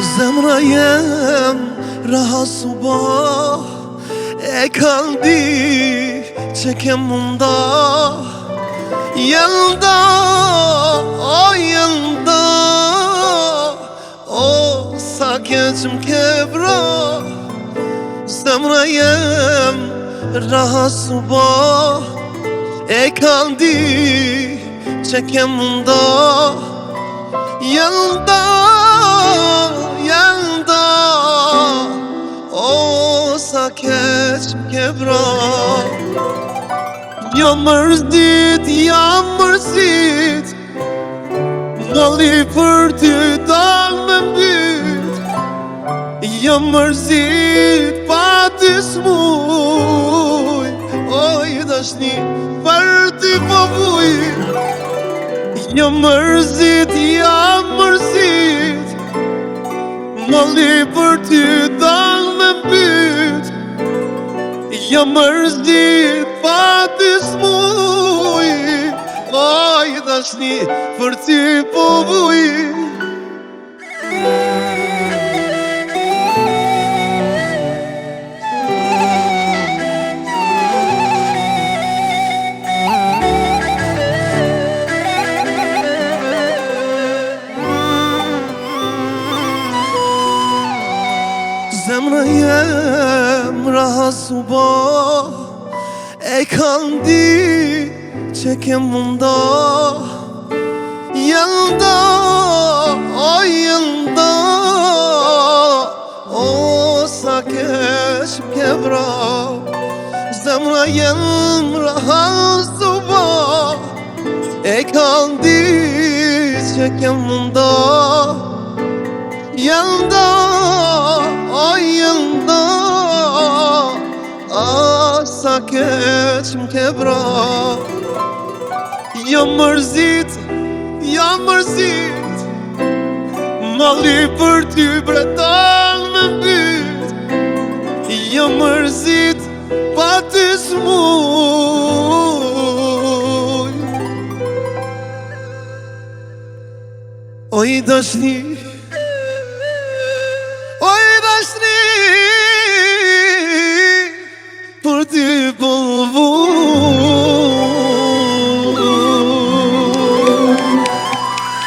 Zemra jem raha subah e kaldi që kem munda Jelda, o jelda O sa keq m'ke bra Zemra jem raha subah e kaldi që kem munda Jelda, jelda O sa keq m'ke bra Jam mërzit Nalli për ty dal me mbyt Jam mërzit pa ty smuj Oj dashni për ty po vuj Jam mërzit Nalli për ty dal me mbyt Jam mërzit pa ty smuj Oj dashni për ty po vuj Zemra jem raha subah e kaldi që kem munda Jelda, o jelda O sa keq m'ke bra Zemra jem raha subah e kaldi që kem munda Jelda, o jelda O sa keq m'ke bra Jam mërzit Nalli për ty bre dal me mbyt Jam mërzit pa ty smuj Oj dashni